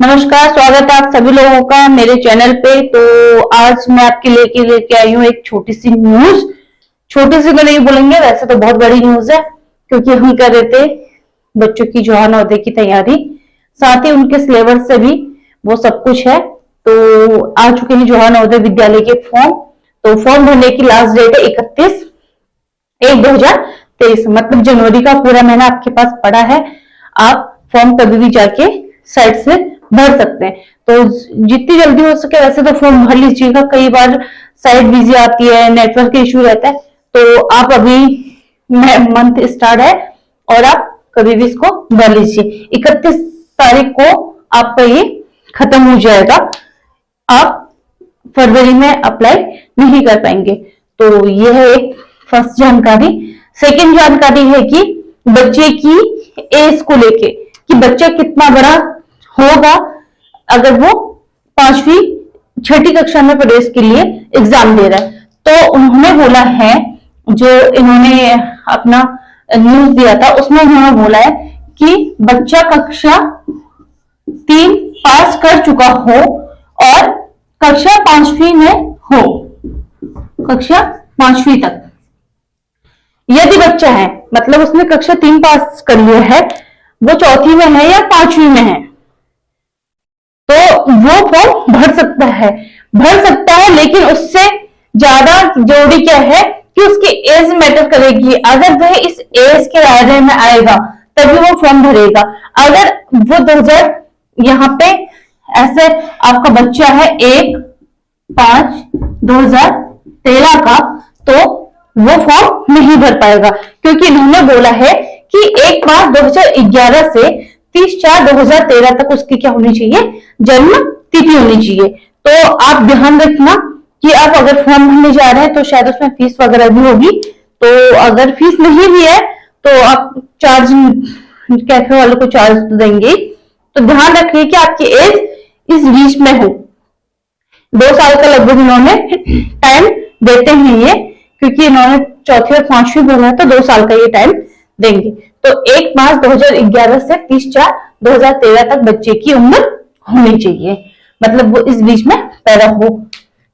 नमस्कार, स्वागत है आप सभी लोगों का मेरे चैनल पे। तो आज मैं आपके लेके आई हूँ एक छोटी सी न्यूज। छोटी सी तो नहीं बोलेंगे, वैसे तो बहुत बड़ी न्यूज है, क्योंकि हम कर रहे थे बच्चों की जवान नवोदय की तैयारी, साथ ही उनके सिलेबस से भी वो सब कुछ है। तो आ चुके हैं जवाहर नवोदय विद्यालय के फॉर्म। तो फॉर्म भरने की लास्ट डेट है 31/1/2023, मतलब जनवरी का पूरा महीना आपके पास पड़ा है। आप फॉर्म कभी भी जाके साइट से भर सकते हैं। तो जितनी जल्दी हो सके वैसे तो फॉर्म भर लीजिएगा, कई बार साइट बिजी आती है, नेटवर्क इश्यू रहता है। तो आप अभी मंथ स्टार्ट है और आप कभी भी इसको भर लीजिए। 31 तारीख को आपका ये खत्म हो जाएगा, आप फरवरी में अप्लाई नहीं कर पाएंगे। तो ये है एक फर्स्ट जानकारी। सेकंड जानकारी है कि बच्चे की एज को लेके, कि बच्चा कितना बड़ा होगा अगर वो 5वीं 6ठी कक्षा में प्रवेश के लिए एग्जाम दे रहा है। तो उन्होंने बोला है, जो इन्होंने अपना न्यूज दिया था उसमें उन्होंने बोला है कि बच्चा कक्षा 3 पास कर चुका हो और कक्षा 5वीं में हो, कक्षा 5वीं तक यदि बच्चा है, मतलब उसने कक्षा 3 पास कर लिया है, वो 4थी में है या 5वीं में है, तो वो फॉर्म भर सकता है। लेकिन उससे ज्यादा जरूरी क्या है कि उसकी एज मैटर करेगी। अगर वह इस एज के दायरे में आएगा तभी वो फॉर्म भरेगा। अगर वो 2000 यहाँ पे ऐसे आपका बच्चा है 1/5/2013 का, तो वो फॉर्म नहीं भर पाएगा, क्योंकि इन्होंने बोला है कि 1/2011 से 30/4/2013 तक उसकी क्या होनी चाहिए, जन्म तिथि होनी चाहिए। तो आप ध्यान रखना कि आप अगर फॉर्म भरने जा रहे हैं तो शायद उसमें फीस वगैरह भी होगी। तो अगर फीस नहीं भी है तो आप चार्ज, कैफे वालों को चार्ज तो देंगे। तो ध्यान रखिए कि आपकी एज इस बीच में हो। 2 साल का लगभग इन्होंने टाइम देते हैं ये, क्योंकि इन्होंने 4थी और 5वीं बोला है तो 2 साल का ये टाइम देंगे। तो 1/5/2011 से 30/4/2013 तक बच्चे की उम्र होनी चाहिए, मतलब वो इस बीच में पैदा हो।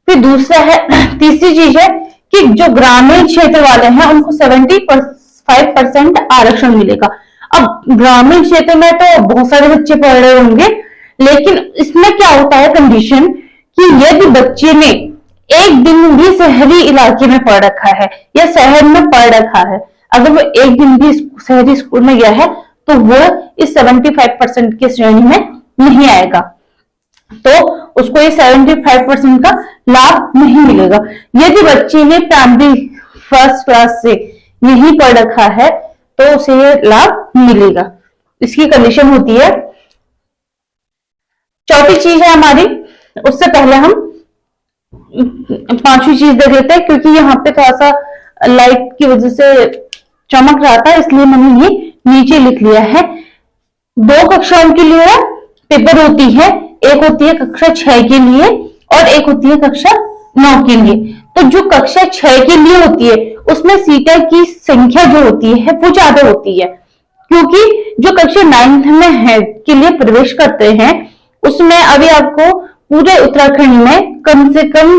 फिर दूसरा है, तीसरी चीज है कि जो ग्रामीण क्षेत्र वाले हैं उनको 75% आरक्षण मिलेगा। अब ग्रामीण क्षेत्र में तो बहुत सारे बच्चे पढ़ रहे होंगे, लेकिन इसमें क्या होता है कंडीशन कि यदि बच्चे ने एक दिन भी शहरी इलाके में पढ़ रखा है या शहर में पढ़ रखा है, अगर वो एक दिन भी शहरी स्कूल में गया है तो वो इस 75% की श्रेणी में नहीं आएगा, तो उसको ये 75% का लाभ नहीं मिलेगा। यदि बच्चे ने प्राइमरी फर्स्ट क्लास से यही पढ़ रखा है तो उसे ये लाभ मिलेगा। इसकी कंडीशन होती है। चौथी चीज है हमारी, उससे पहले हम 5वीं चीज देख लेते हैं, क्योंकि यहाँ पे थोड़ा सा लाइट की वजह से चमक रहा था, इसलिए मैंने ये नीचे लिख लिया है। 2 कक्षाओं के लिए पेपर होती है, एक होती है कक्षा 6 के लिए और एक होती है कक्षा 9 के लिए। तो जो कक्षा 6 के लिए होती है उसमें सीटें की संख्या जो होती है वो ज्यादा होती है, क्योंकि जो कक्षा 9th में है के लिए प्रवेश करते हैं उसमें अभी आपको पूरे उत्तराखंड में कम से कम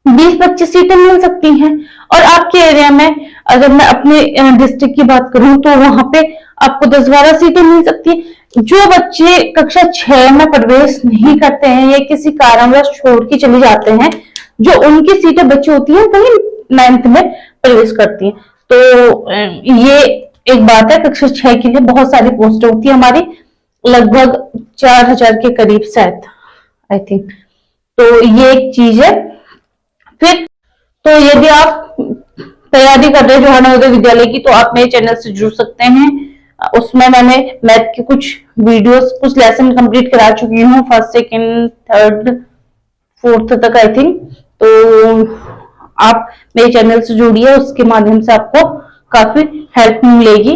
20-25 सीटें मिल सकती हैं। और आपके एरिया में अगर मैं अपने डिस्ट्रिक्ट की बात करूं तो वहां पे आपको 10-12 सीटें मिल सकती हैं। जो बच्चे कक्षा 6 में प्रवेश नहीं करते हैं या किसी कारणवश छोड़ के चले जाते हैं, जो उनकी सीटें बची होती हैं वही 9th में प्रवेश करती हैं। तो ये एक बात है, कक्षा 6 के लिए बहुत सारी पोस्टें होती है हमारी, लगभग 4000 के करीब शायद, आई थिंक। तो ये एक चीज है। फिर तो यदि आप तैयारी कर रहे हैं जवाहर नवोदय विद्यालय की तो आप मेरे चैनल से जुड़ सकते हैं। उसमें मैंने मैथ के कुछ वीडियोस, कुछ लेसन कंप्लीट करा चुकी हूँ, 1st, 2nd, 3rd, 4th तक आई थिंक। तो आप मेरे चैनल से जुड़िए, उसके माध्यम से आपको काफी हेल्प मिलेगी।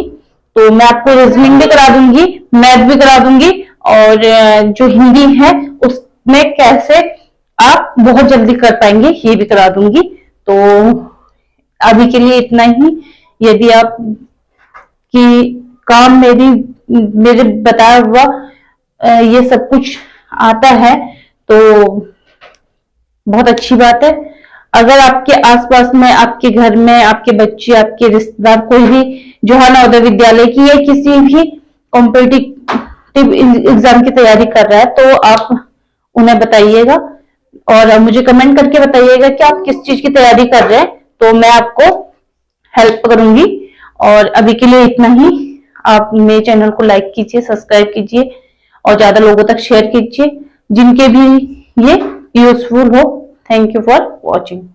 तो मैं आपको रीजनिंग भी करा दूंगी, मैथ भी करा दूंगी, और जो हिंदी है उसमें कैसे आप बहुत जल्दी कर पाएंगे ये भी करा दूंगी। तो अभी के लिए इतना ही। यदि आप कि काम मेरे बताया हुआ ये सब कुछ आता है तो बहुत अच्छी बात है। अगर आपके आसपास में, आपके घर में, आपके बच्चे, आपके रिश्तेदार कोई भी जो है नवोदय विद्यालय की या किसी भी कॉम्पिटिटिव एग्जाम की तैयारी कर रहा है तो आप उन्हें बताइएगा और मुझे कमेंट करके बताइएगा कि आप किस चीज की तैयारी कर रहे हैं, तो मैं आपको हेल्प करूंगी। और अभी के लिए इतना ही। आप मेरे चैनल को लाइक कीजिए, सब्सक्राइब कीजिए और ज्यादा लोगों तक शेयर कीजिए जिनके भी ये यूजफुल हो। Thank you for watching.